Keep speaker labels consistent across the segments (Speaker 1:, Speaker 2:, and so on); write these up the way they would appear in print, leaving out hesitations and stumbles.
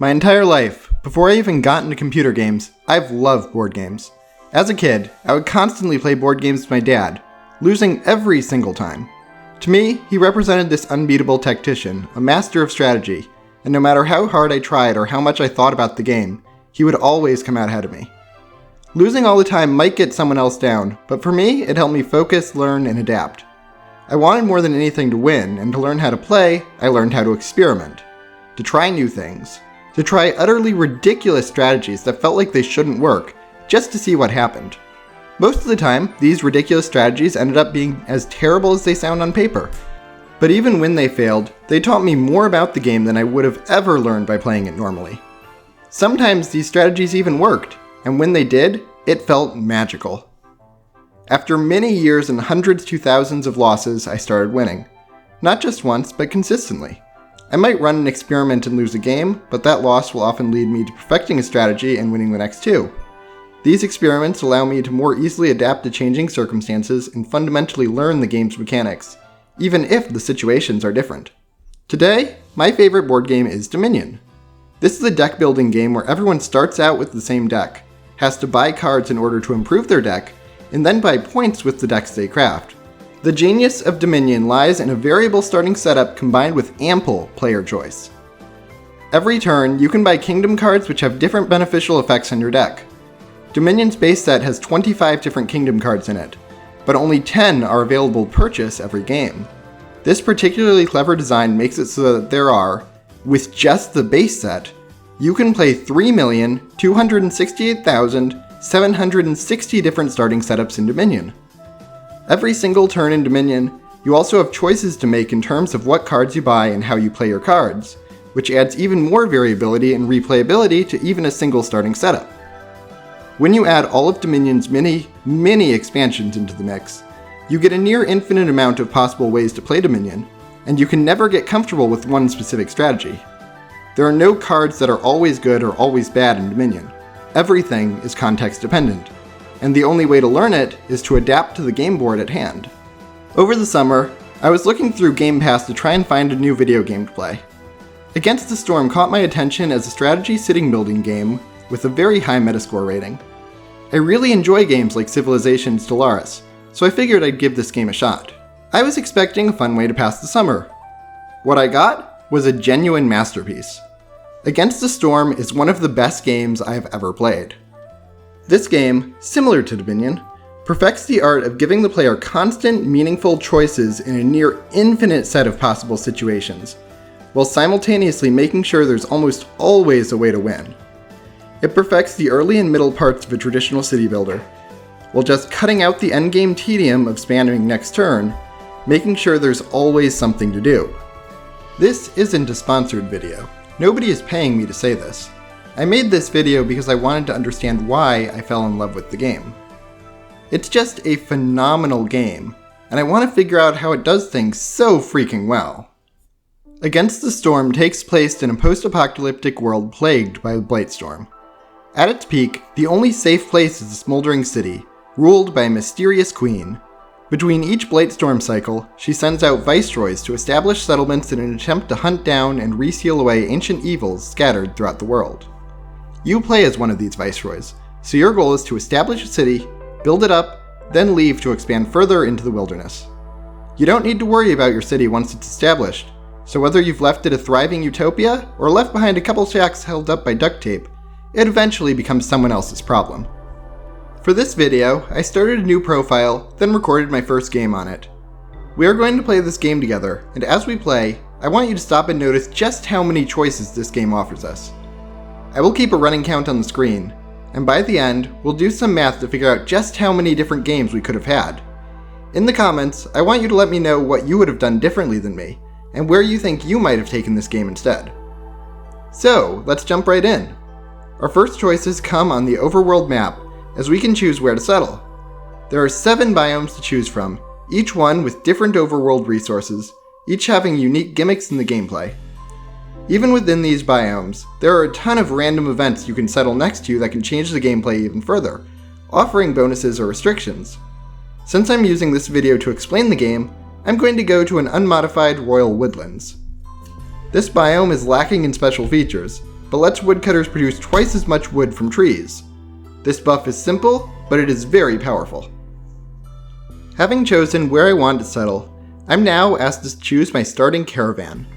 Speaker 1: My entire life, before I even got into computer games, I've loved board games. As a kid, I would constantly play board games with my dad, losing every single time. To me, he represented this unbeatable tactician, a master of strategy, and no matter how hard I tried or how much I thought about the game, he would always come out ahead of me. Losing all the time might get someone else down, but for me, it helped me focus, learn, and adapt. I wanted more than anything to win, and to learn how to play, I learned how to experiment, to try new things, to try utterly ridiculous strategies that felt like they shouldn't work, just to see what happened. Most of the time, these ridiculous strategies ended up being as terrible as they sound on paper. But even when they failed, they taught me more about the game than I would have ever learned by playing it normally. Sometimes these strategies even worked, and when they did, it felt magical. After many years and hundreds to thousands of losses, I started winning. Not just once, but consistently. I might run an experiment and lose a game, but that loss will often lead me to perfecting a strategy and winning the next two. These experiments allow me to more easily adapt to changing circumstances and fundamentally learn the game's mechanics, even if the situations are different. Today, my favorite board game is Dominion. This is a deck building game where everyone starts out with the same deck, has to buy cards in order to improve their deck, and then buy points with the decks they craft. The genius of Dominion lies in a variable starting setup combined with ample player choice. Every turn, you can buy kingdom cards which have different beneficial effects on your deck. Dominion's base set has 25 different kingdom cards in it, but only 10 are available to purchase every game. This particularly clever design makes it so that there are, with just the base set, you can play 3,268,760 different starting setups in Dominion. Every single turn in Dominion, you also have choices to make in terms of what cards you buy and how you play your cards, which adds even more variability and replayability to even a single starting setup. When you add all of Dominion's many expansions into the mix, you get a near infinite amount of possible ways to play Dominion, and you can never get comfortable with one specific strategy. There are no cards that are always good or always bad in Dominion. Everything is context dependent, and the only way to learn it is to adapt to the game board at hand. Over the summer, I was looking through gamepass to try and find a new video game to play. Against the Storm caught my attention as a strategy city building game with a very high Metascore rating. I really enjoy games like Civilization and Stellaris, so I figured I'd give this game a shot. I was expecting a fun way to pass the summer. What I got was a genuine masterpiece. Against the Storm is one of the best games I have ever played. This game, similar to Dominion, perfects the art of giving the player constant, meaningful choices in a near infinite set of possible situations, while simultaneously making sure there's almost always a way to win. It perfects the early and middle parts of a traditional city builder, while just cutting out the endgame tedium of spamming next turn, making sure there's always something to do. This isn't a sponsored video. Nobody is paying me to say this. I made this video because I wanted to understand why I fell in love with the game. It's just a phenomenal game, and I want to figure out how it does things so freaking well. Against the Storm takes place in a post-apocalyptic world plagued by the Blightstorm. At its peak, the only safe place is a smoldering city, ruled by a mysterious queen. Between each Blightstorm cycle, she sends out viceroys to establish settlements in an attempt to hunt down and reseal away ancient evils scattered throughout the world. You play as one of these viceroys, so your goal is to establish a city, build it up, then leave to expand further into the wilderness. You don't need to worry about your city once it's established, so whether you've left it a thriving utopia or left behind a couple shacks held up by duct tape, it eventually becomes someone else's problem. For this video, I started a new profile, then recorded my first game on it. We are going to play this game together, and as we play, I want you to stop and notice just how many choices this game offers us. I will keep a running count on the screen, and by the end, we'll do some math to figure out just how many different games we could have had. In the comments, I want you to let me know what you would have done differently than me, and where you think you might have taken this game instead. So, let's jump right in. Our first choices come on the overworld map, as we can choose where to settle. There are 7 biomes to choose from, each one with different overworld resources, each having unique gimmicks in the gameplay. Even within these biomes, there are a ton of random events you can settle next to that can change the gameplay even further, offering bonuses or restrictions. Since I'm using this video to explain the game, I'm going to go to an unmodified Royal Woodlands. This biome is lacking in special features, but lets woodcutters produce twice as much wood from trees. This buff is simple, but it is very powerful. Having chosen where I want to settle, I'm now asked to choose my starting caravan.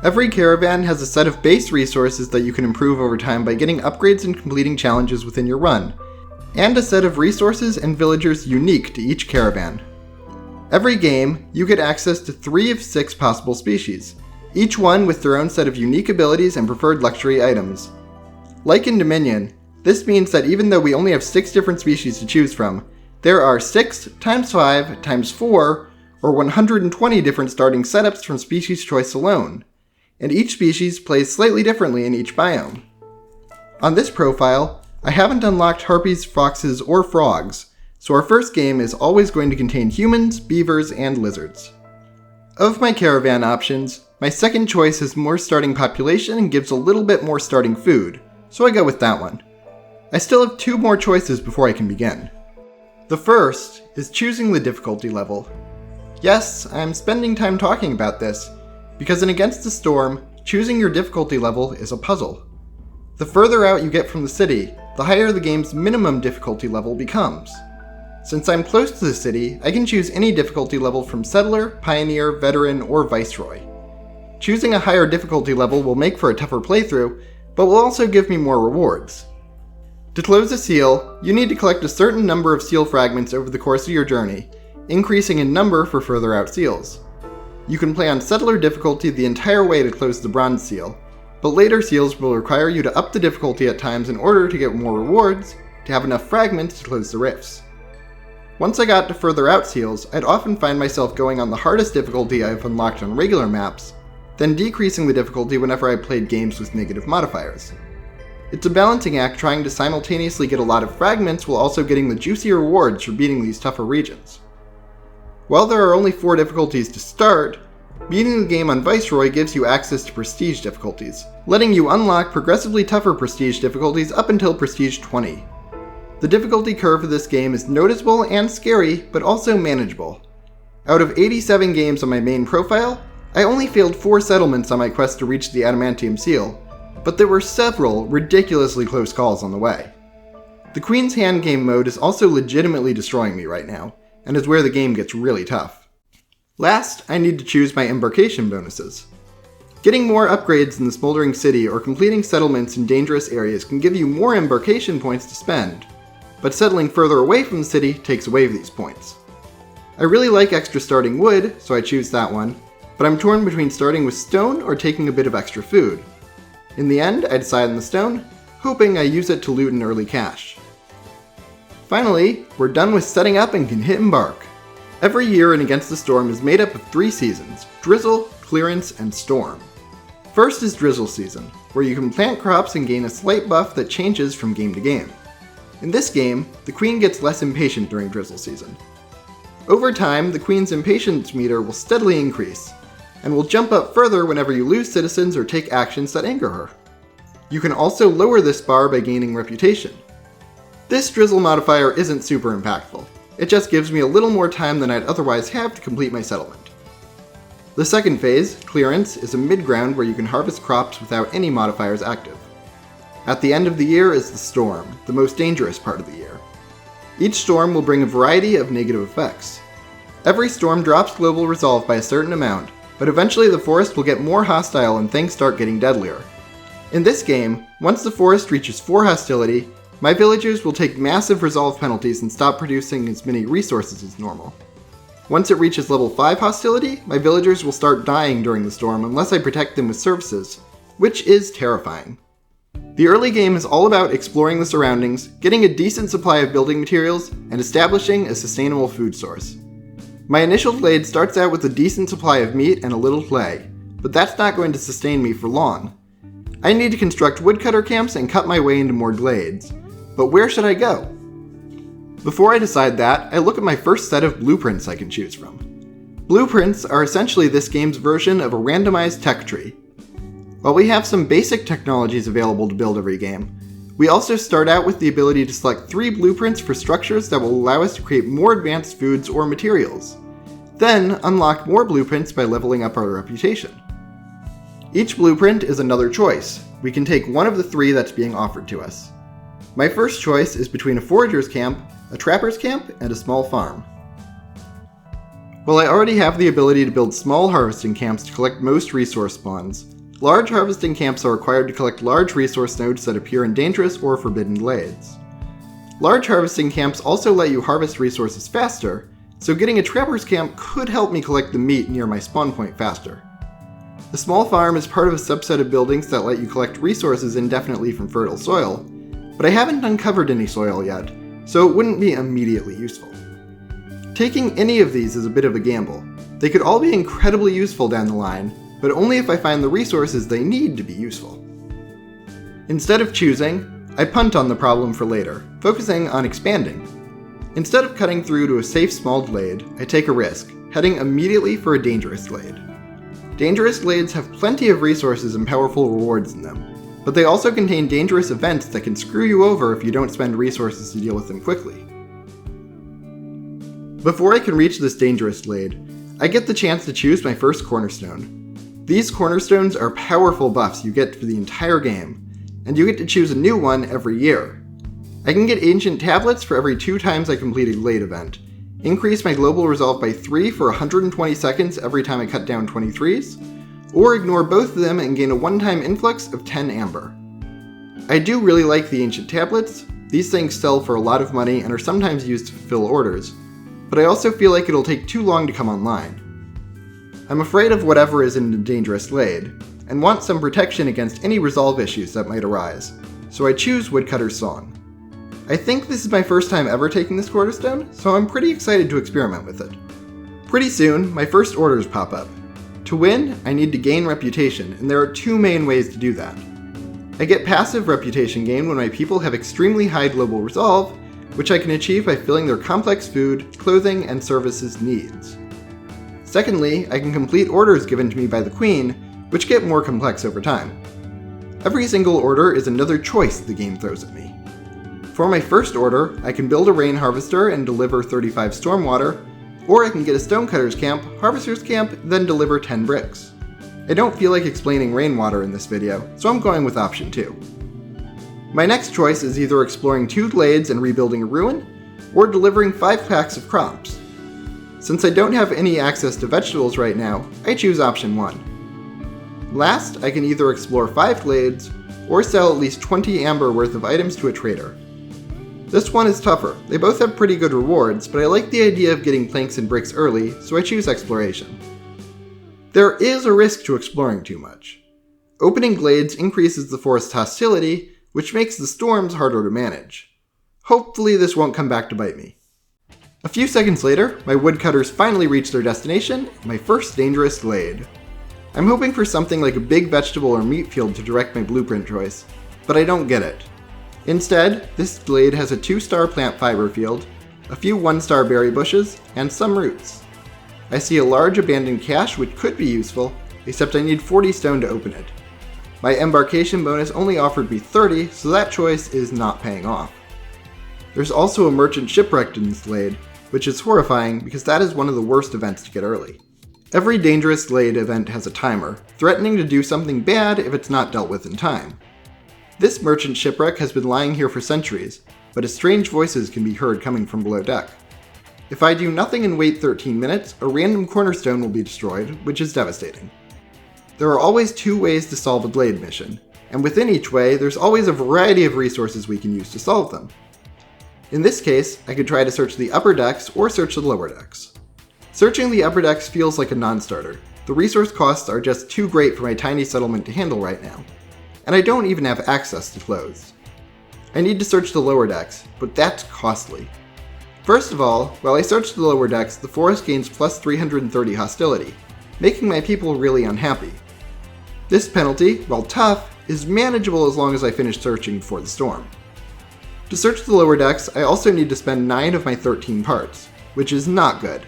Speaker 1: Every caravan has a set of base resources that you can improve over time by getting upgrades and completing challenges within your run, and a set of resources and villagers unique to each caravan. Every game, you get access to 3 of 6 possible species, each one with their own set of unique abilities and preferred luxury items. Like in Dominion, this means that even though we only have 6 different species to choose from, there are 6 times 5 times 4, or 120 different starting setups from species choice alone, and each species plays slightly differently in each biome. On this profile, I haven't unlocked harpies, foxes, or frogs, so our first game is always going to contain humans, beavers, and lizards. Of my caravan options, my second choice has more starting population and gives a little bit more starting food, so I go with that one. I still have 2 more choices before I can begin. The first is choosing the difficulty level. Yes, I'm spending time talking about this, because in Against the Storm, choosing your difficulty level is a puzzle. The further out you get from the city, the higher the game's minimum difficulty level becomes. Since I'm close to the city, I can choose any difficulty level from Settler, Pioneer, Veteran, or Viceroy. Choosing a higher difficulty level will make for a tougher playthrough, but will also give me more rewards. To close a seal, you need to collect a certain number of seal fragments over the course of your journey, increasing in number for further out seals. You can play on Settler difficulty the entire way to close the bronze seal, but later seals will require you to up the difficulty at times in order to get more rewards, to have enough fragments to close the rifts. Once I got to further out seals, I'd often find myself going on the hardest difficulty I've unlocked on regular maps, then decreasing the difficulty whenever I played games with negative modifiers. It's a balancing act trying to simultaneously get a lot of fragments while also getting the juicy rewards for beating these tougher regions. While there are only 4 difficulties to start, beating the game on Viceroy gives you access to Prestige difficulties, letting you unlock progressively tougher Prestige difficulties up until Prestige 20. The difficulty curve for this game is noticeable and scary, but also manageable. Out of 87 games on my main profile, I only failed 4 settlements on my quest to reach the Adamantium Seal, but there were several ridiculously close calls on the way. The Queen's Hand game mode is also legitimately destroying me right now, and is where the game gets really tough. Last, I need to choose my embarkation bonuses. Getting more upgrades in the Smoldering City or completing settlements in dangerous areas can give you more embarkation points to spend, but settling further away from the city takes away these points. I really like extra starting wood, so I choose that one, but I'm torn between starting with stone or taking a bit of extra food. In the end, I decide on the stone, hoping I use it to loot an early cache. Finally, we're done with setting up and can hit embark. Every year in Against the Storm is made up of 3 seasons: Drizzle, Clearance, and Storm. First is Drizzle season, where you can plant crops and gain a slight buff that changes from game to game. In this game, the Queen gets less impatient during Drizzle season. Over time, the Queen's impatience meter will steadily increase, and will jump up further whenever you lose citizens or take actions that anger her. You can also lower this bar by gaining reputation. This drizzle modifier isn't super impactful, it just gives me a little more time than I'd otherwise have to complete my settlement. The second phase, Clearance, is a mid-ground where you can harvest crops without any modifiers active. At the end of the year is the Storm, the most dangerous part of the year. Each storm will bring a variety of negative effects. Every storm drops global resolve by a certain amount, but eventually the forest will get more hostile and things start getting deadlier. In this game, once the forest reaches 4 hostility, my villagers will take massive resolve penalties and stop producing as many resources as normal. Once it reaches level 5 hostility, my villagers will start dying during the storm unless I protect them with services, which is terrifying. The early game is all about exploring the surroundings, getting a decent supply of building materials, and establishing a sustainable food source. My initial glade starts out with a decent supply of meat and a little clay, but that's not going to sustain me for long. I need to construct woodcutter camps and cut my way into more glades. But where should I go? Before I decide that, I look at my first set of blueprints I can choose from. Blueprints are essentially this game's version of a randomized tech tree. While we have some basic technologies available to build every game, we also start out with the ability to select 3 blueprints for structures that will allow us to create more advanced foods or materials. Then unlock more blueprints by leveling up our reputation. Each blueprint is another choice, we can take one of the three that's being offered to us. My first choice is between a forager's camp, a trapper's camp, and a small farm. While I already have the ability to build small harvesting camps to collect most resource spawns, large harvesting camps are required to collect large resource nodes that appear in dangerous or forbidden glades. Large harvesting camps also let you harvest resources faster, so getting a trapper's camp could help me collect the meat near my spawn point faster. The small farm is part of a subset of buildings that let you collect resources indefinitely from fertile soil, but I haven't uncovered any soil yet, so it wouldn't be immediately useful. Taking any of these is a bit of a gamble. They could all be incredibly useful down the line, but only if I find the resources they need to be useful. Instead of choosing, I punt on the problem for later, focusing on expanding. Instead of cutting through to a safe small glade, I take a risk, heading immediately for a dangerous glade. Dangerous glades have plenty of resources and powerful rewards in them, but they also contain dangerous events that can screw you over if you don't spend resources to deal with them quickly. Before I can reach this dangerous glade, I get the chance to choose my first cornerstone. These cornerstones are powerful buffs you get for the entire game, and you get to choose a new one every year. I can get ancient tablets for every 2 times I complete a glade event, increase my global resolve by 3 for 120 seconds every time I cut down 23s, or ignore both of them and gain a one-time influx of 10 amber. I do really like the ancient tablets. These things sell for a lot of money and are sometimes used to fulfill orders, but I also feel like it'll take too long to come online. I'm afraid of whatever is in the dangerous glade, and want some protection against any resolve issues that might arise, so I choose Woodcutter's Song. I think this is my first time ever taking this cornerstone, so I'm pretty excited to experiment with it. Pretty soon, my first orders pop up. To win, I need to gain reputation, and there are 2 main ways to do that. I get passive reputation gain when my people have extremely high global resolve, which I can achieve by filling their complex food, clothing, and services needs. Secondly, I can complete orders given to me by the Queen, which get more complex over time. Every single order is another choice the game throws at me. For my first order, I can build a rain harvester and deliver 35 stormwater, or I can get a stonecutter's camp, harvester's camp, then deliver 10 bricks. I don't feel like explaining rainwater in this video, so I'm going with option 2. My next choice is either exploring 2 glades and rebuilding a ruin, or delivering 5 packs of crops. Since I don't have any access to vegetables right now, I choose option 1. Last, I can either explore 5 glades, or sell at least 20 amber worth of items to a trader. This one is tougher. They both have pretty good rewards, but I like the idea of getting planks and bricks early, so I choose exploration. There is a risk to exploring too much. Opening glades increases the forest's hostility, which makes the storms harder to manage. Hopefully this won't come back to bite me. A few seconds later, my woodcutters finally reach their destination, my first dangerous glade. I'm hoping for something like a big vegetable or meat field to direct my blueprint choice, but I don't get it. Instead, this glade has a 2-star plant fiber field, a few 1-star berry bushes, and some roots. I see a large abandoned cache which could be useful, except I need 40 stone to open it. My embarkation bonus only offered me 30, so that choice is not paying off. There's also a merchant shipwrecked in this glade, which is horrifying because that is one of the worst events to get early. Every dangerous glade event has a timer, threatening to do something bad if it's not dealt with in time. This merchant shipwreck has been lying here for centuries, but strange voices can be heard coming from below deck. If I do nothing and wait 13 minutes, a random cornerstone will be destroyed, which is devastating. There are always 2 ways to solve a glade mission, and within each way, there's always a variety of resources we can use to solve them. In this case, I could try to search the upper decks or search the lower decks. Searching the upper decks feels like a non-starter. The resource costs are just too great for my tiny settlement to handle right now, and I don't even have access to clothes. I need to search the lower decks, but that's costly. First of all, while I search the lower decks, the forest gains plus 330 hostility, making my people really unhappy. This penalty, while tough, is manageable as long as I finish searching before the storm. To search the lower decks, I also need to spend 9 of my 13 parts, which is not good.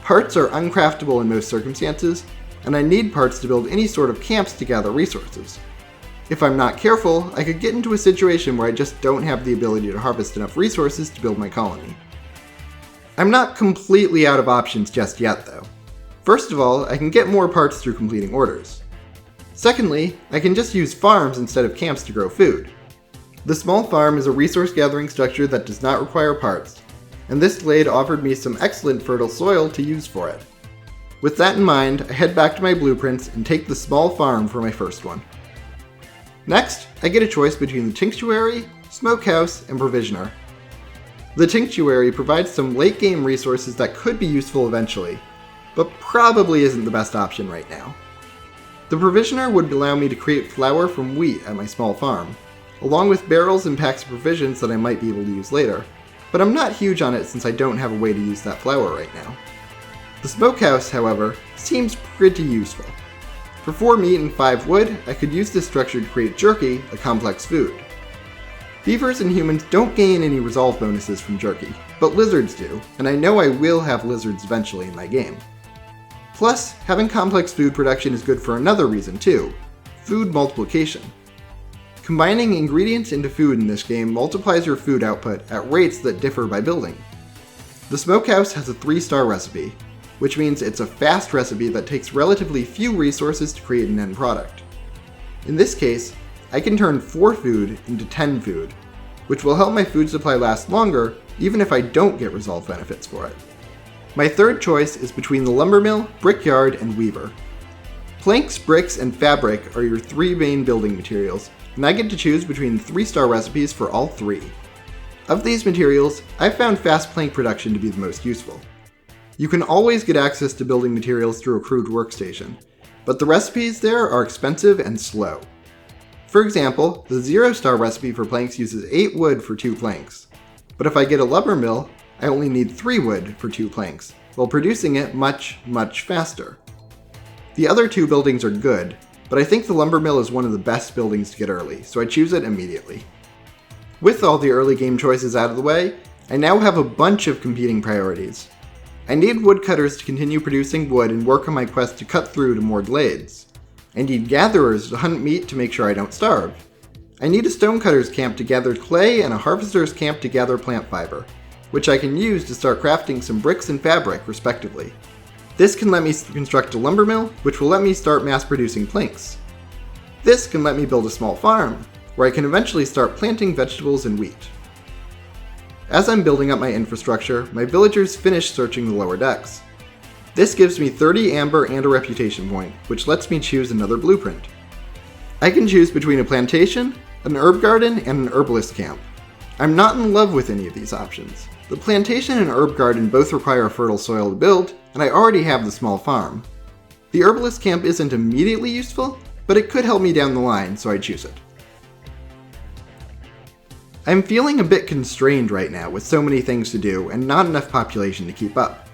Speaker 1: Parts are uncraftable in most circumstances, and I need parts to build any sort of camps to gather resources. If I'm not careful, I could get into a situation where I just don't have the ability to harvest enough resources to build my colony. I'm not completely out of options just yet though. First of all, I can get more parts through completing orders. Secondly, I can just use farms instead of camps to grow food. The small farm is a resource gathering structure that does not require parts, and this glade offered me some excellent fertile soil to use for it. With that in mind, I head back to my blueprints and take the small farm for my first one. Next, I get a choice between the Tinctuary, Smokehouse, and Provisioner. The Tinctuary provides some late game resources that could be useful eventually, but probably isn't the best option right now. The Provisioner would allow me to create flour from wheat at my small farm, along with barrels and packs of provisions that I might be able to use later, but I'm not huge on it since I don't have a way to use that flour right now. The Smokehouse, however, seems pretty useful. For 4 meat and 5 wood, I could use this structure to create jerky, a complex food. Beavers and humans don't gain any resolve bonuses from jerky, but lizards do, and I know I will have lizards eventually in my game. Plus, having complex food production is good for another reason too: food multiplication. Combining ingredients into food in this game multiplies your food output at rates that differ by building. The Smokehouse has a 3-star recipe, which means it's a fast recipe that takes relatively few resources to create an end product. In this case, I can turn 4 food into 10 food, which will help my food supply last longer even if I don't get resolve benefits for it. My third choice is between the lumber mill, brickyard, and weaver. Planks, bricks, and fabric are your 3 main building materials, and I get to choose between 3-star recipes for all 3. Of these materials, I've found fast plank production to be the most useful. You can always get access to building materials through a crude workstation, but the recipes there are expensive and slow. For example, the 0-star recipe for planks uses 8 wood for 2 planks, but if I get a lumber mill, I only need 3 wood for 2 planks, while producing it much faster. The other 2 buildings are good, but I think the lumber mill is one of the best buildings to get early, so I choose it immediately. With all the early game choices out of the way, I now have a bunch of competing priorities. I need woodcutters to continue producing wood and work on my quest to cut through to more glades. I need gatherers to hunt meat to make sure I don't starve. I need a stonecutter's camp to gather clay and a harvester's camp to gather plant fiber, which I can use to start crafting some bricks and fabric respectively. This can let me construct a lumber mill, which will let me start mass producing planks. This can let me build a small farm, where I can eventually start planting vegetables and wheat. As I'm building up my infrastructure, my villagers finish searching the lower decks. This gives me 30 amber and a reputation point, which lets me choose another blueprint. I can choose between a plantation, an herb garden, and an herbalist camp. I'm not in love with any of these options. The plantation and herb garden both require fertile soil to build, and I already have the small farm. The herbalist camp isn't immediately useful, but it could help me down the line, so I choose it. I'm feeling a bit constrained right now with so many things to do and not enough population to keep up.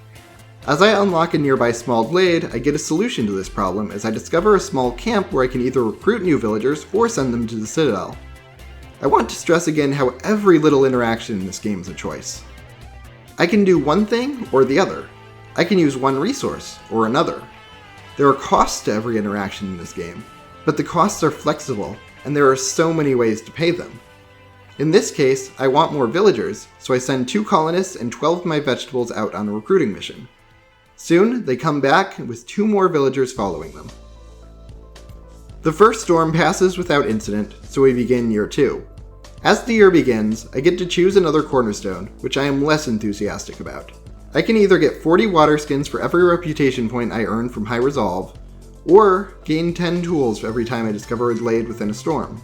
Speaker 1: As I unlock a nearby small glade, I get a solution to this problem as I discover a small camp where I can either recruit new villagers or send them to the citadel. I want to stress again how every little interaction in this game is a choice. I can do one thing or the other. I can use one resource or another. There are costs to every interaction in this game, but the costs are flexible and there are so many ways to pay them. In this case, I want more villagers, so I send 2 colonists and 12 of my vegetables out on a recruiting mission. Soon, they come back with 2 more villagers following them. The first storm passes without incident, so we begin year 2. As the year begins, I get to choose another cornerstone, which I am less enthusiastic about. I can either get 40 water skins for every reputation point I earn from high resolve, or gain 10 tools every time I discover a glade within a storm.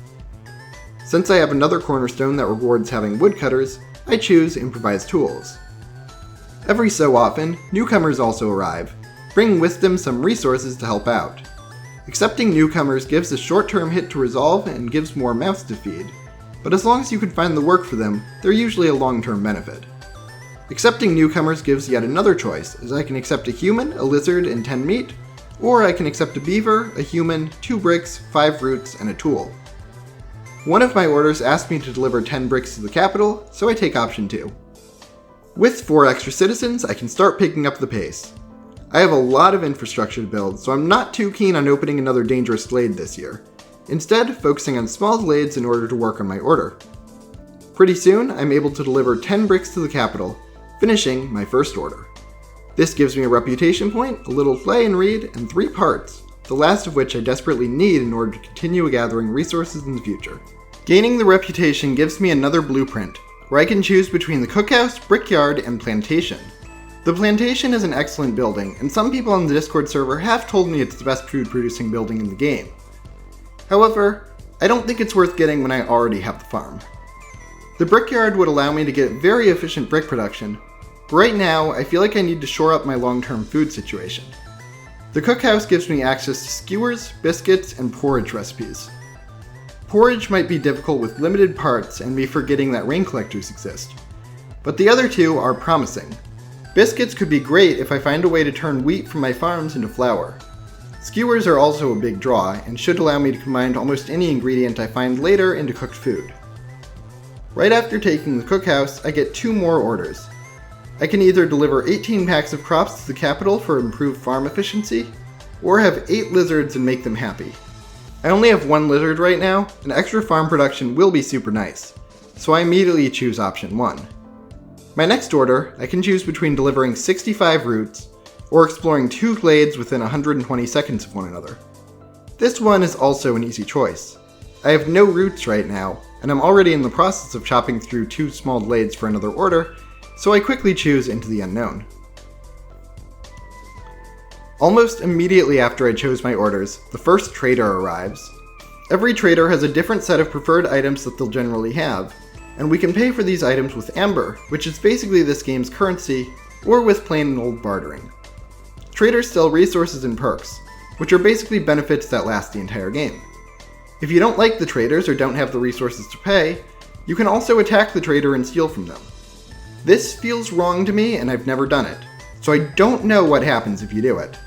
Speaker 1: Since I have another cornerstone that rewards having woodcutters, I choose improvised tools. Every so often, newcomers also arrive, bringing with them some resources to help out. Accepting newcomers gives a short-term hit to resolve and gives more mouths to feed, but as long as you can find the work for them, they're usually a long-term benefit. Accepting newcomers gives yet another choice, as I can accept a human, a lizard, and 10 meat, or I can accept a beaver, a human, 2 bricks, 5 roots, and a tool. One of my orders asked me to deliver 10 bricks to the capital, so I take option 2. With 4 extra citizens, I can start picking up the pace. I have a lot of infrastructure to build, so I'm not too keen on opening another dangerous glade this year. Instead, focusing on small glades in order to work on my order. Pretty soon, I'm able to deliver 10 bricks to the capital, finishing my first order. This gives me a reputation point, a little play and read, and 3 parts, the last of which I desperately need in order to continue gathering resources in the future. Gaining the reputation gives me another blueprint, where I can choose between the cookhouse, brickyard, and plantation. The plantation is an excellent building, and some people on the Discord server have told me it's the best food producing building in the game. However, I don't think it's worth getting when I already have the farm. The brickyard would allow me to get very efficient brick production, but right now I feel like I need to shore up my long-term food situation. The cookhouse gives me access to skewers, biscuits, and porridge recipes. Porridge might be difficult with limited parts and me forgetting that rain collectors exist, but the other two are promising. Biscuits could be great if I find a way to turn wheat from my farms into flour. Skewers are also a big draw and should allow me to combine almost any ingredient I find later into cooked food. Right after taking the cookhouse, I get 2 more orders. I can either deliver 18 packs of crops to the capital for improved farm efficiency, or have 8 lizards and make them happy. I only have 1 lizard right now, and extra farm production will be super nice, so I immediately choose option 1. My next order, I can choose between delivering 65 roots, or exploring 2 glades within 120 seconds of one another. This one is also an easy choice. I have no roots right now, and I'm already in the process of chopping through 2 small glades for another order, so I quickly choose Into the Unknown. Almost immediately after I chose my orders, the first trader arrives. Every trader has a different set of preferred items that they'll generally have, and we can pay for these items with amber, which is basically this game's currency, or with plain and old bartering. Traders sell resources and perks, which are basically benefits that last the entire game. If you don't like the traders or don't have the resources to pay, you can also attack the trader and steal from them. This feels wrong to me and I've never done it, so I don't know what happens if you do it.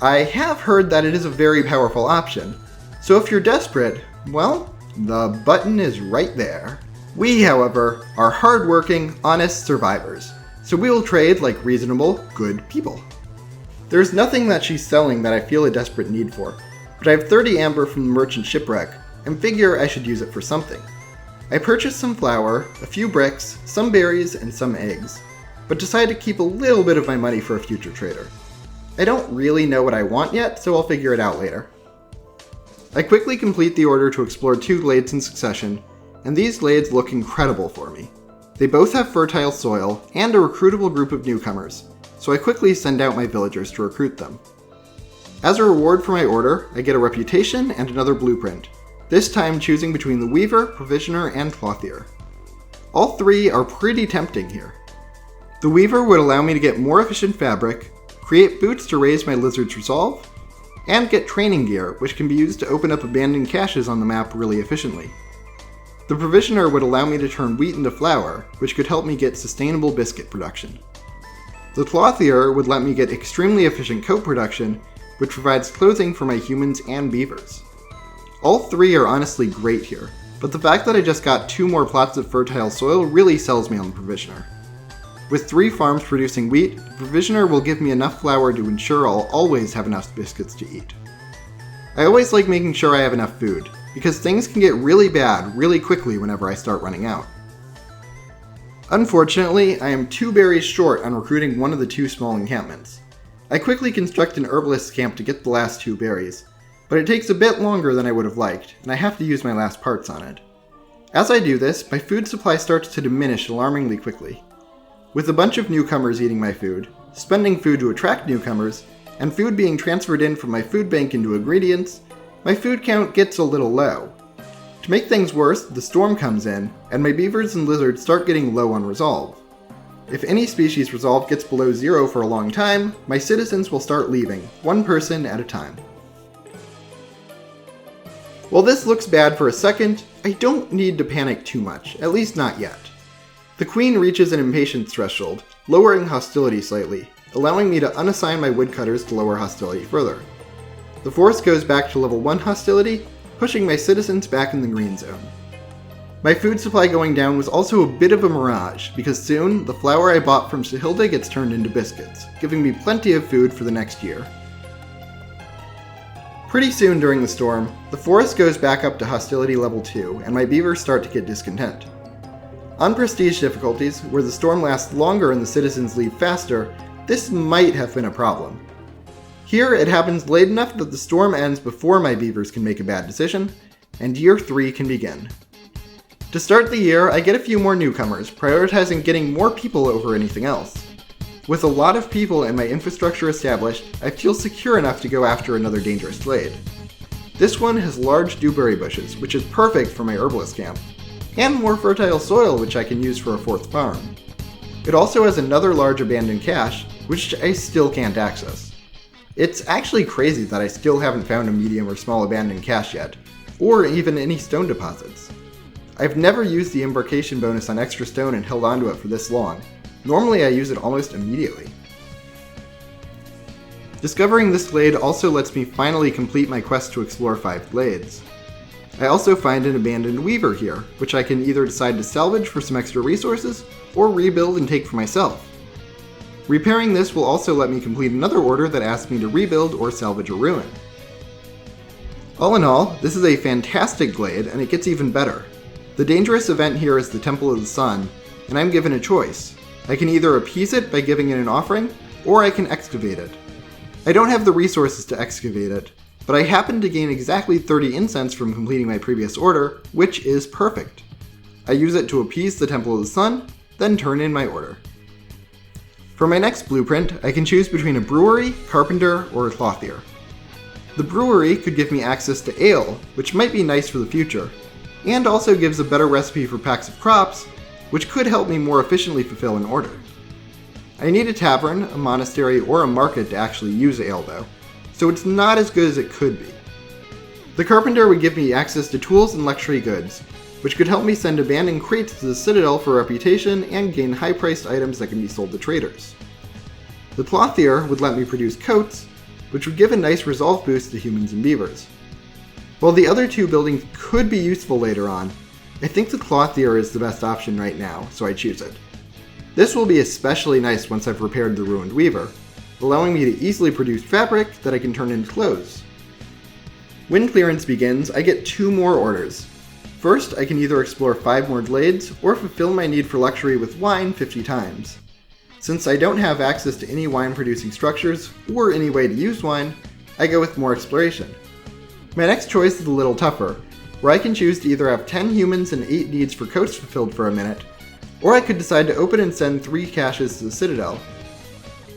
Speaker 1: I have heard that it is a very powerful option, so if you're desperate, well, the button is right there. We, however, are hardworking, honest survivors, so we will trade like reasonable, good people. There's nothing that she's selling that I feel a desperate need for, but I have 30 amber from the merchant shipwreck, and figure I should use it for something. I purchased some flour, a few bricks, some berries, and some eggs, but decided to keep a little bit of my money for a future trader. I don't really know what I want yet, so I'll figure it out later. I quickly complete the order to explore 2 glades in succession, and these glades look incredible for me. They both have fertile soil and a recruitable group of newcomers, so I quickly send out my villagers to recruit them. As a reward for my order, I get a reputation and another blueprint, this time choosing between the Weaver, Provisioner, and Clothier. All 3 are pretty tempting here. The Weaver would allow me to get more efficient fabric, create boots to raise my lizard's resolve, and get training gear, which can be used to open up abandoned caches on the map really efficiently. The Provisioner would allow me to turn wheat into flour, which could help me get sustainable biscuit production. The Clothier would let me get extremely efficient coat production, which provides clothing for my humans and beavers. All 3 are honestly great here, but the fact that I just got 2 more plots of fertile soil really sells me on the Provisioner. With 3 farms producing wheat, the Provisioner will give me enough flour to ensure I'll always have enough biscuits to eat. I always like making sure I have enough food, because things can get really bad really quickly whenever I start running out. Unfortunately, I am 2 berries short on recruiting one of the 2 small encampments. I quickly construct an herbalist's camp to get the last 2 berries, but it takes a bit longer than I would have liked, and I have to use my last parts on it. As I do this, my food supply starts to diminish alarmingly quickly. With a bunch of newcomers eating my food, spending food to attract newcomers, and food being transferred in from my food bank into ingredients, my food count gets a little low. To make things worse, the storm comes in, and my beavers and lizards start getting low on resolve. If any species resolve gets below 0 for a long time, my citizens will start leaving, 1 person at a time. While this looks bad for a second, I don't need to panic too much, at least not yet. The Queen reaches an impatience threshold, lowering hostility slightly, allowing me to unassign my woodcutters to lower hostility further. The force goes back to level 1 hostility, pushing my citizens back in the green zone. My food supply going down was also a bit of a mirage, because soon, the flour I bought from Sahilda gets turned into biscuits, giving me plenty of food for the next year. Pretty soon during the storm, the forest goes back up to hostility level 2, and my beavers start to get discontent. On prestige difficulties, where the storm lasts longer and the citizens leave faster, this might have been a problem. Here, it happens late enough that the storm ends before my beavers can make a bad decision, and year 3 can begin. To start the year, I get a few more newcomers, prioritizing getting more people over anything else. With a lot of people and my infrastructure established, I feel secure enough to go after another dangerous glade. This one has large dewberry bushes, which is perfect for my herbalist camp, and more fertile soil which I can use for a 4th farm. It also has another large abandoned cache, which I still can't access. It's actually crazy that I still haven't found a medium or small abandoned cache yet, or even any stone deposits. I've never used the embarkation bonus on extra stone and held onto it for this long. Normally I use it almost immediately. Discovering this glade also lets me finally complete my quest to explore 5 glades. I also find an abandoned weaver here, which I can either decide to salvage for some extra resources, or rebuild and take for myself. Repairing this will also let me complete another order that asks me to rebuild or salvage a ruin. All in all, this is a fantastic glade, and it gets even better. The dangerous event here is the Temple of the Sun, and I'm given a choice. I can either appease it by giving it an offering, or I can excavate it. I don't have the resources to excavate it, but I happen to gain exactly 30 incense from completing my previous order, which is perfect. I use it to appease the Temple of the Sun, then turn in my order. For my next blueprint, I can choose between a brewery, carpenter, or a clothier. The brewery could give me access to ale, which might be nice for the future, and also gives a better recipe for packs of crops, which could help me more efficiently fulfill an order. I need a tavern, a monastery, or a market to actually use ale though, so it's not as good as it could be. The carpenter would give me access to tools and luxury goods, which could help me send abandoned crates to the Citadel for reputation and gain high-priced items that can be sold to traders. The clothier would let me produce coats, which would give a nice resolve boost to humans and beavers. While the other 2 buildings could be useful later on, I think the clothier is the best option right now, so I choose it. This will be especially nice once I've repaired the ruined weaver, allowing me to easily produce fabric that I can turn into clothes. When clearance begins, I get 2 more orders. First, I can either explore 5 more glades, or fulfill my need for luxury with wine 50 times. Since I don't have access to any wine-producing structures, or any way to use wine, I go with more exploration. My next choice is a little tougher, where I can choose to either have 10 humans and 8 needs for coats fulfilled for a minute, or I could decide to open and send 3 caches to the Citadel.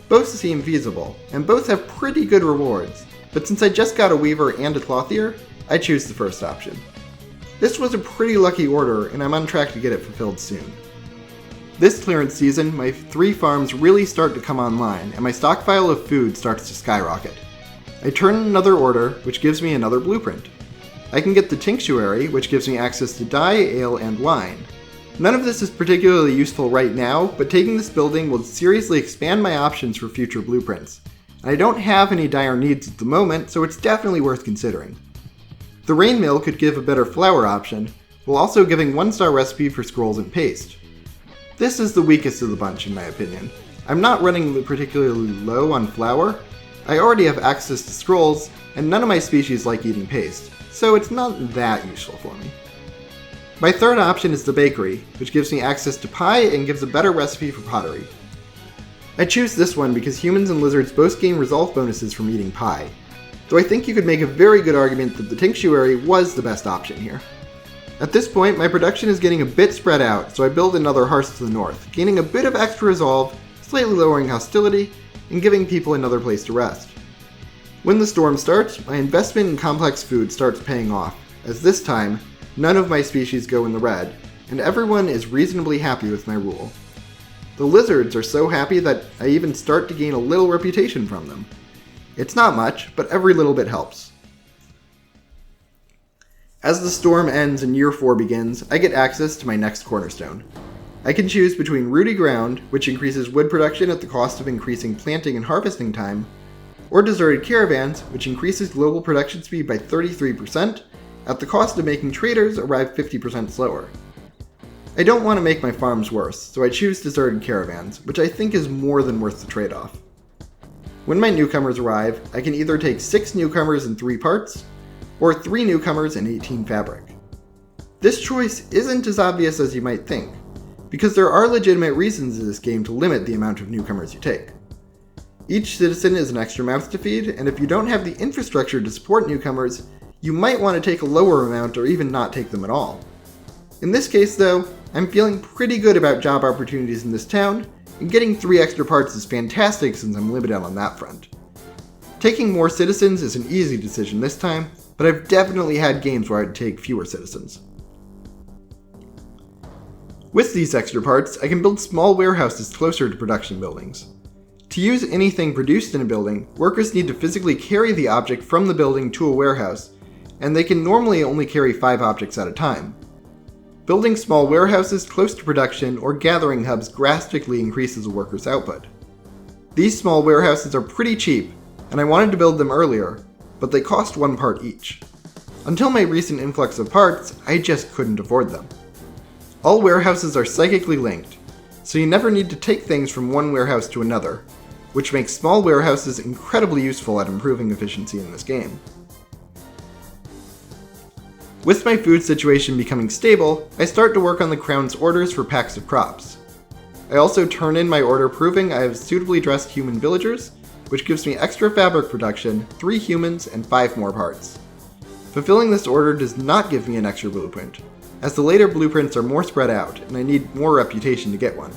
Speaker 1: Both seem feasible, and both have pretty good rewards, but since I just got a weaver and a clothier, I choose the first option. This was a pretty lucky order, and I'm on track to get it fulfilled soon. This clearance season, my 3 farms really start to come online, and my stockpile of food starts to skyrocket. I turn in another order, which gives me another blueprint. I can get the tinctuary, which gives me access to dye, ale, and wine. None of this is particularly useful right now, but taking this building will seriously expand my options for future blueprints. I don't have any dire needs at the moment, so it's definitely worth considering. The rain mill could give a better flour option, while also giving 1-star recipe for scrolls and paste. This is the weakest of the bunch in my opinion. I'm not running particularly low on flour, I already have access to scrolls, and none of my species like eating paste, so it's not that useful for me. My third option is the bakery, which gives me access to pie and gives a better recipe for pottery. I choose this one because humans and lizards both gain resolve bonuses from eating pie, though I think you could make a very good argument that the tinctuary was the best option here. At this point, my production is getting a bit spread out, so I build another hearth to the north, gaining a bit of extra resolve, slightly lowering hostility, and giving people another place to rest. When the storm starts, my investment in complex food starts paying off, as this time, none of my species go in the red, and everyone is reasonably happy with my rule. The lizards are so happy that I even start to gain a little reputation from them. It's not much, but every little bit helps. As the storm ends and year 4 begins, I get access to my next cornerstone. I can choose between Rooty Ground, which increases wood production at the cost of increasing planting and harvesting time, or Deserted Caravans, which increases global production speed by 33%, at the cost of making traders arrive 50% slower. I don't want to make my farms worse, so I choose Deserted Caravans, which I think is more than worth the trade-off. When my newcomers arrive, I can either take 6 newcomers and 3 parts, or 3 newcomers and 18 fabric. This choice isn't as obvious as you might think, because there are legitimate reasons in this game to limit the amount of newcomers you take. Each citizen is an extra mouth to feed, and if you don't have the infrastructure to support newcomers, you might want to take a lower amount or even not take them at all. In this case though, I'm feeling pretty good about job opportunities in this town, and getting 3 extra parts is fantastic since I'm limited on that front. Taking more citizens is an easy decision this time, but I've definitely had games where I'd take fewer citizens. With these extra parts, I can build small warehouses closer to production buildings. To use anything produced in a building, workers need to physically carry the object from the building to a warehouse, and they can normally only carry 5 objects at a time. Building small warehouses close to production or gathering hubs drastically increases a worker's output. These small warehouses are pretty cheap, and I wanted to build them earlier, but they cost 1 part each. Until my recent influx of parts, I just couldn't afford them. All warehouses are psychically linked, so you never need to take things from one warehouse to another, which makes small warehouses incredibly useful at improving efficiency in this game. With my food situation becoming stable, I start to work on the Crown's orders for packs of crops. I also turn in my order proving I have suitably dressed human villagers, which gives me extra fabric production, 3 humans, and 5 more parts. Fulfilling this order does not give me an extra blueprint, as the later blueprints are more spread out and I need more reputation to get one.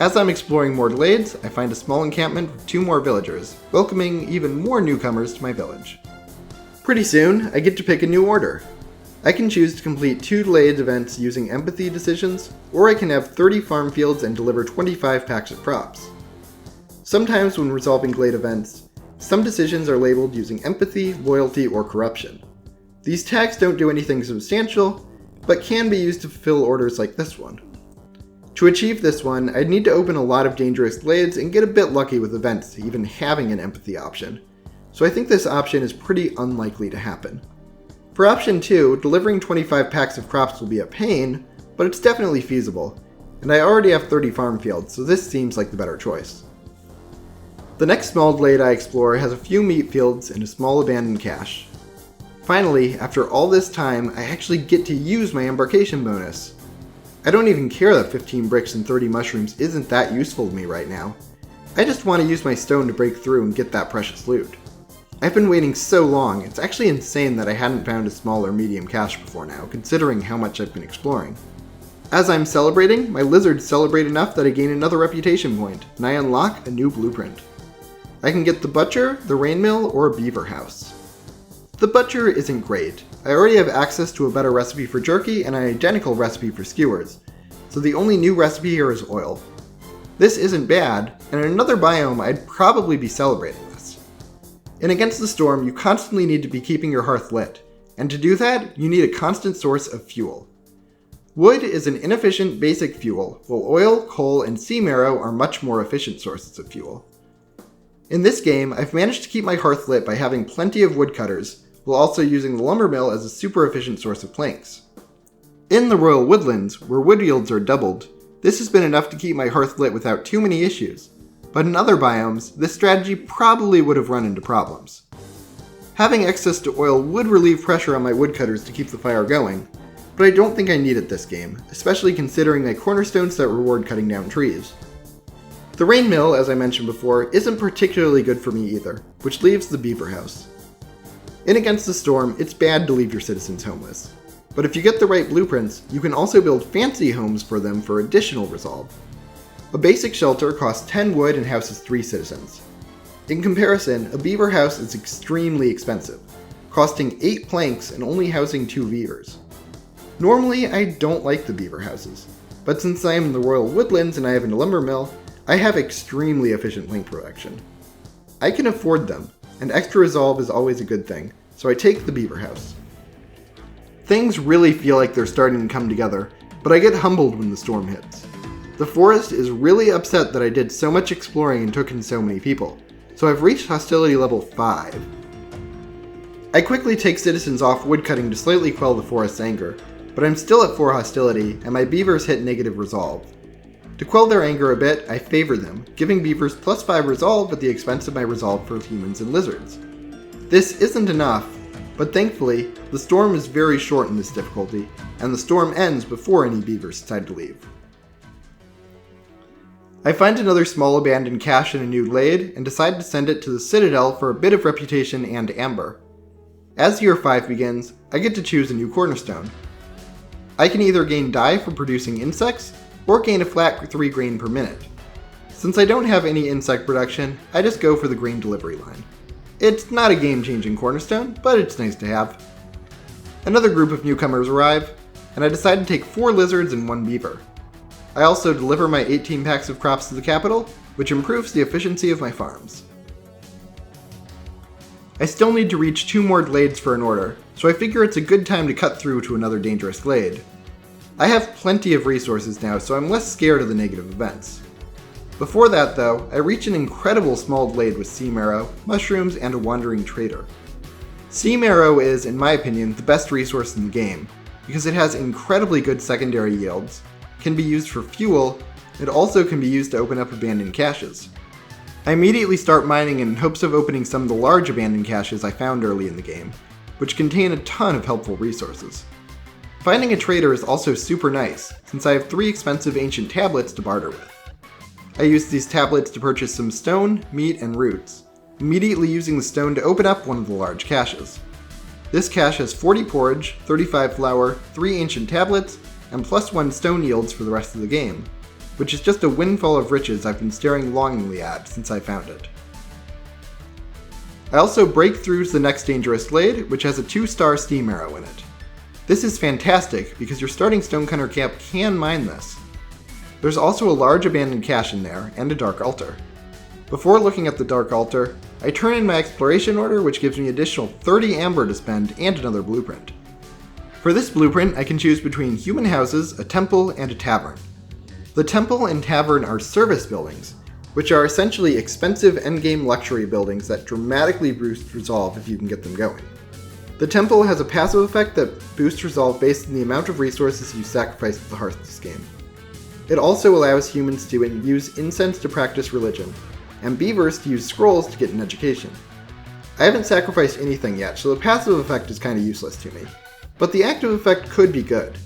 Speaker 1: As I'm exploring more glades, I find a small encampment with 2 more villagers, welcoming even more newcomers to my village. Pretty soon, I get to pick a new order. I can choose to complete 2 glade events using empathy decisions, or I can have 30 farm fields and deliver 25 packs of crops. Sometimes when resolving glade events, some decisions are labeled using empathy, loyalty, or corruption. These tags don't do anything substantial, but can be used to fulfill orders like this one. To achieve this one, I'd need to open a lot of dangerous glades and get a bit lucky with events even having an empathy option, so I think this option is pretty unlikely to happen. For option 2, delivering 25 packs of crops will be a pain, but it's definitely feasible, and I already have 30 farm fields, so this seems like the better choice. The next small glade I explore has a few meat fields and a small abandoned cache. Finally, after all this time, I actually get to use my embarkation bonus. I don't even care that 15 bricks and 30 mushrooms isn't that useful to me right now. I just want to use my stone to break through and get that precious loot. I've been waiting so long, it's actually insane that I hadn't found a small or medium cache before now, considering how much I've been exploring. As I'm celebrating, my lizards celebrate enough that I gain another reputation point, and I unlock a new blueprint. I can get the butcher, the rain mill, or a beaver house. The butcher isn't great. I already have access to a better recipe for jerky and an identical recipe for skewers, so the only new recipe here is oil. This isn't bad, and in another biome I'd probably be celebrating this. In Against the Storm, you constantly need to be keeping your hearth lit, and to do that, you need a constant source of fuel. Wood is an inefficient basic fuel, while oil, coal, and sea marrow are much more efficient sources of fuel. In this game, I've managed to keep my hearth lit by having plenty of woodcutters, while also using the lumber mill as a super efficient source of planks. In the Royal Woodlands, where wood yields are doubled, this has been enough to keep my hearth lit without too many issues, but in other biomes, this strategy probably would have run into problems. Having access to oil would relieve pressure on my woodcutters to keep the fire going, but I don't think I need it this game, especially considering my cornerstones that reward cutting down trees. The rain mill, as I mentioned before, isn't particularly good for me either, which leaves the beaver house. In Against the Storm, it's bad to leave your citizens homeless, but if you get the right blueprints, you can also build fancy homes for them for additional resolve. A basic shelter costs 10 wood and houses 3 citizens. In comparison, a beaver house is extremely expensive, costing 8 planks and only housing 2 beavers. Normally, I don't like the beaver houses, but since I am in the Royal Woodlands and I have a lumber mill, I have extremely efficient link production. I can afford them, and extra resolve is always a good thing, so I take the beaver house. Things really feel like they're starting to come together, but I get humbled when the storm hits. The forest is really upset that I did so much exploring and took in so many people, so I've reached hostility level 5. I quickly take citizens off woodcutting to slightly quell the forest's anger, but I'm still at 4 hostility, and my beavers hit negative resolve. To quell their anger a bit, I favor them, giving beavers plus 5 resolve at the expense of my resolve for humans and lizards. This isn't enough, but thankfully, the storm is very short in this difficulty, and the storm ends before any beavers decide to leave. I find another small abandoned cache in a new glade and decide to send it to the Citadel for a bit of reputation and amber. As year 5 begins, I get to choose a new cornerstone. I can either gain dye for producing insects, or gain a flat 3 grain per minute. Since I don't have any insect production, I just go for the grain delivery line. It's not a game-changing cornerstone, but it's nice to have. Another group of newcomers arrive, and I decide to take 4 lizards and 1 beaver. I also deliver my 18 packs of crops to the capital, which improves the efficiency of my farms. I still need to reach 2 more glades for an order, so I figure it's a good time to cut through to another dangerous glade. I have plenty of resources now, so I'm less scared of the negative events. Before that though, I reach an incredible small glade with sea marrow, mushrooms, and a wandering trader. Sea marrow is, in my opinion, the best resource in the game, because it has incredibly good secondary yields, can be used for fuel, and also can be used to open up abandoned caches. I immediately start mining in hopes of opening some of the large abandoned caches I found early in the game, which contain a ton of helpful resources. Finding a trader is also super nice, since I have 3 expensive ancient tablets to barter with. I use these tablets to purchase some stone, meat, and roots, immediately using the stone to open up one of the large caches. This cache has 40 porridge, 35 flour, 3 ancient tablets, and +1 stone yields for the rest of the game, which is just a windfall of riches I've been staring longingly at since I found it. I also break through to the next dangerous glade, which has a 2-star steam arrow in it. This is fantastic because your starting stonecunner camp can mine this. There's also a large abandoned cache in there, and a dark altar. Before looking at the dark altar, I turn in my exploration order, which gives me additional 30 amber to spend and another blueprint. For this blueprint, I can choose between human houses, a temple, and a tavern. The temple and tavern are service buildings, which are essentially expensive endgame luxury buildings that dramatically boost resolve if you can get them going. The temple has a passive effect that boosts resolve based on the amount of resources you sacrifice at the heart of this game. It also allows humans to use incense to practice religion, and beavers to use scrolls to get an education. I haven't sacrificed anything yet, so the passive effect is kind of useless to me, but the active effect could be good.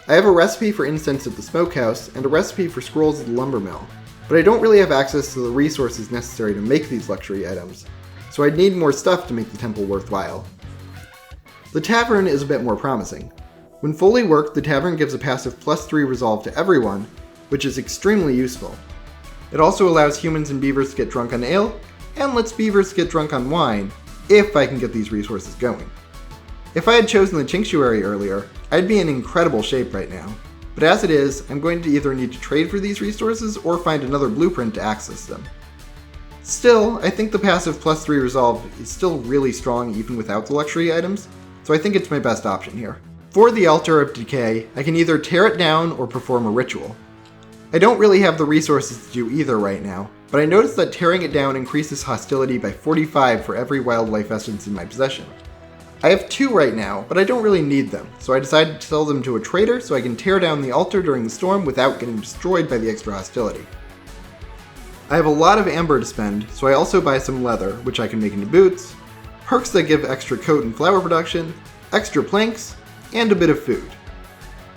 Speaker 1: I have a recipe for incense at the smokehouse, and a recipe for scrolls at the lumber mill, but I don't really have access to the resources necessary to make these luxury items, so I'd need more stuff to make the temple worthwhile. The tavern is a bit more promising. When fully worked, the tavern gives a passive +3 resolve to everyone, which is extremely useful. It also allows humans and beavers to get drunk on ale, and lets beavers get drunk on wine, if I can get these resources going. If I had chosen the Tinctuary earlier, I'd be in incredible shape right now, but as it is, I'm going to either need to trade for these resources or find another blueprint to access them. Still, I think the passive +3 resolve is still really strong even without the luxury items, so I think it's my best option here. For the Altar of Decay, I can either tear it down or perform a ritual. I don't really have the resources to do either right now, but I noticed that tearing it down increases hostility by 45 for every wildlife essence in my possession. I have 2 right now, but I don't really need them, so I decided to sell them to a trader so I can tear down the altar during the storm without getting destroyed by the extra hostility. I have a lot of amber to spend, so I also buy some leather, which I can make into boots, perks that give extra coat and flower production, extra planks, and a bit of food.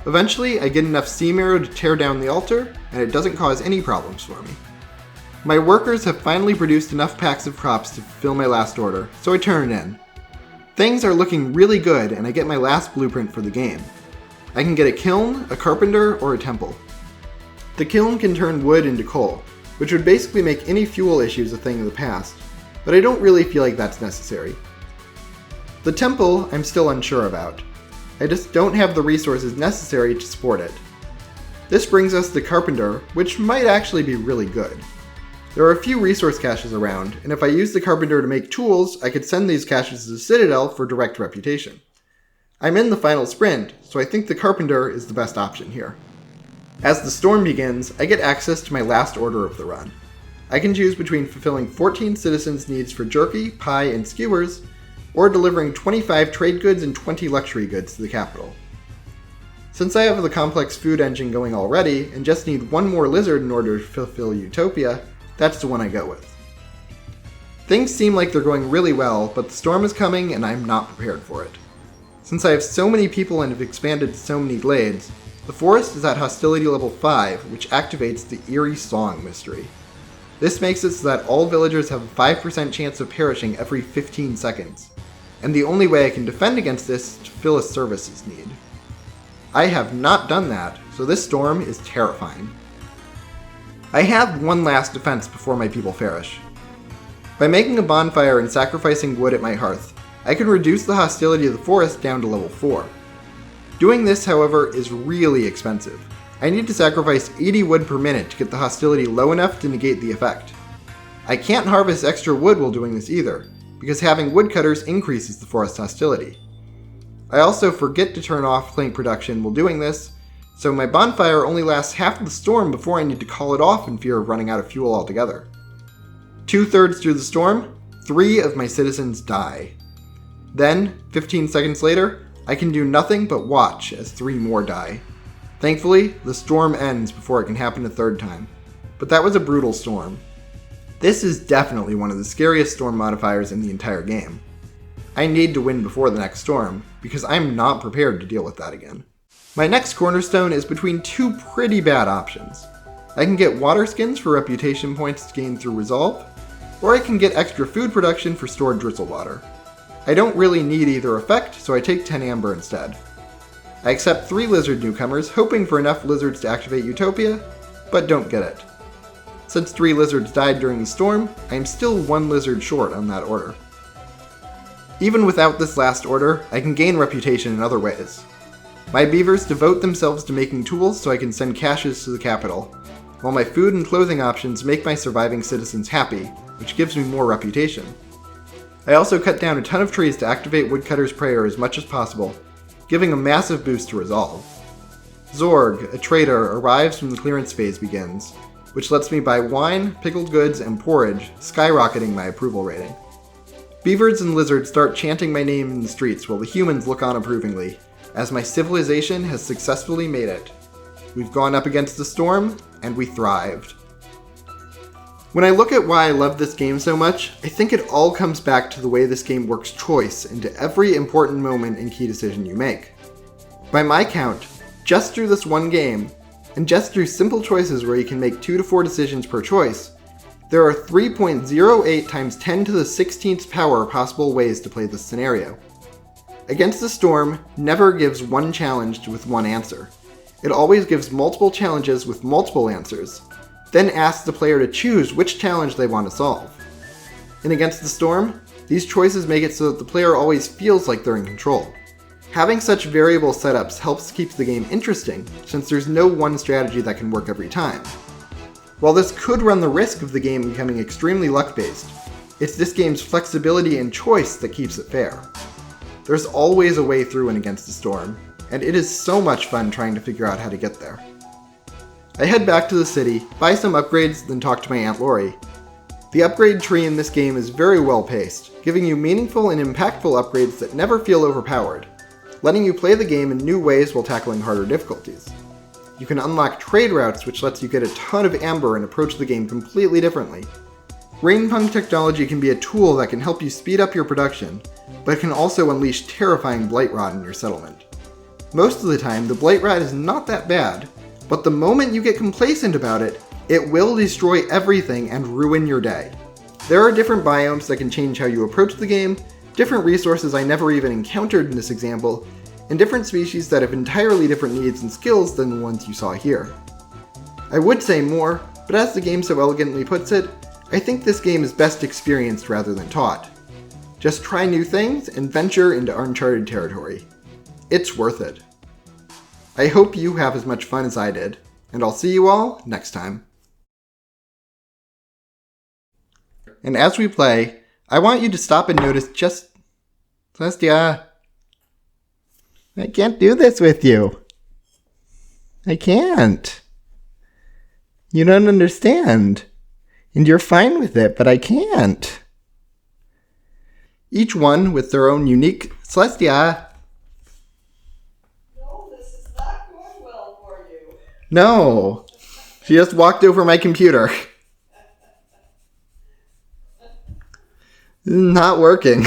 Speaker 1: Eventually, I get enough sea marrow to tear down the altar, and it doesn't cause any problems for me. My workers have finally produced enough packs of crops to fulfill my last order, so I turn it in. Things are looking really good, and I get my last blueprint for the game. I can get a kiln, a carpenter, or a temple. The kiln can turn wood into coal, which would basically make any fuel issues a thing of the past, but I don't really feel like that's necessary. The temple, I'm still unsure about. I just don't have the resources necessary to support it. This brings us to Carpenter, which might actually be really good. There are a few resource caches around, and if I use the Carpenter to make tools, I could send these caches to the Citadel for direct reputation. I'm in the final sprint, so I think the Carpenter is the best option here. As the storm begins, I get access to my last order of the run. I can choose between fulfilling 14 citizens' needs for jerky, pie, and skewers, or delivering 25 trade goods and 20 luxury goods to the capital. Since I have the complex food engine going already, and just need 1 more lizard in order to fulfill Utopia, that's the one I go with. Things seem like they're going really well, but the storm is coming and I'm not prepared for it. Since I have so many people and have expanded to so many glades, The forest is at hostility level 5, which activates the Eerie Song mystery. This makes it so that all villagers have a 5% chance of perishing every 15 seconds, and the only way I can defend against this is to fill a services need. I have not done that, so this storm is terrifying. I have one last defense before my people perish. By making a bonfire and sacrificing wood at my hearth, I can reduce the hostility of the forest down to level 4. Doing this, however, is really expensive. I need to sacrifice 80 wood per minute to get the hostility low enough to negate the effect. I can't harvest extra wood while doing this either, because having woodcutters increases the forest hostility. I also forget to turn off plank production while doing this, so my bonfire only lasts half of the storm before I need to call it off in fear of running out of fuel altogether. 2/3 through the storm, 3 of my citizens die. Then, 15 seconds later, I can do nothing but watch as 3 more die. Thankfully, the storm ends before it can happen a third time. But that was a brutal storm. This is definitely one of the scariest storm modifiers in the entire game. I need to win before the next storm, because I'm not prepared to deal with that again. My next cornerstone is between 2 pretty bad options. I can get water skins for reputation points gained through resolve, or I can get extra food production for stored drizzle water. I don't really need either effect, so I take 10 amber instead. I accept 3 lizard newcomers, hoping for enough lizards to activate Utopia, but don't get it. Since 3 lizards died during the storm, I am still 1 lizard short on that order. Even without this last order, I can gain reputation in other ways. My beavers devote themselves to making tools so I can send caches to the capital, while my food and clothing options make my surviving citizens happy, which gives me more reputation. I also cut down a ton of trees to activate Woodcutter's Prayer as much as possible, giving a massive boost to resolve. Zorg, a trader, arrives when the clearance phase begins, which lets me buy wine, pickled goods, and porridge, skyrocketing my approval rating. Beavers and lizards start chanting my name in the streets while the humans look on approvingly, as my civilization has successfully made it. We've gone up against the storm, and we thrived. When I look at why I love this game so much, I think it all comes back to the way this game works choice into every important moment and key decision you make. By my count, just through this one game, and just through simple choices where you can make 2 to 4 decisions per choice, there are 3.08 times 10 to the 16th power possible ways to play this scenario. Against the Storm never gives one challenge with one answer. It always gives multiple challenges with multiple answers, then asks the player to choose which challenge they want to solve. In Against the Storm, these choices make it so that the player always feels like they're in control. Having such variable setups helps keep the game interesting, since there's no one strategy that can work every time. While this could run the risk of the game becoming extremely luck-based, it's this game's flexibility and choice that keeps it fair. There's always a way through in Against the Storm, and it is so much fun trying to figure out how to get there. I head back to the city, buy some upgrades, then talk to my Aunt Lori. The upgrade tree in this game is very well paced, giving you meaningful and impactful upgrades that never feel overpowered, letting you play the game in new ways while tackling harder difficulties. You can unlock trade routes, which lets you get a ton of amber and approach the game completely differently. Rainpunk technology can be a tool that can help you speed up your production, but it can also unleash terrifying blight rot in your settlement. Most of the time, the blight rot is not that bad, but the moment you get complacent about it, it will destroy everything and ruin your day. There are different biomes that can change how you approach the game, different resources I never even encountered in this example, and different species that have entirely different needs and skills than the ones you saw here. I would say more, but as the game so elegantly puts it, I think this game is best experienced rather than taught. Just try new things and venture into uncharted territory. It's worth it. I hope you have as much fun as I did, and I'll see you all next time. And as we play, I want you to stop and notice just... Celestia, I can't do this with you. I can't. You don't understand. And you're fine with it, but I can't. Each one with their own unique... Celestia! No, she just walked over my computer. Not working.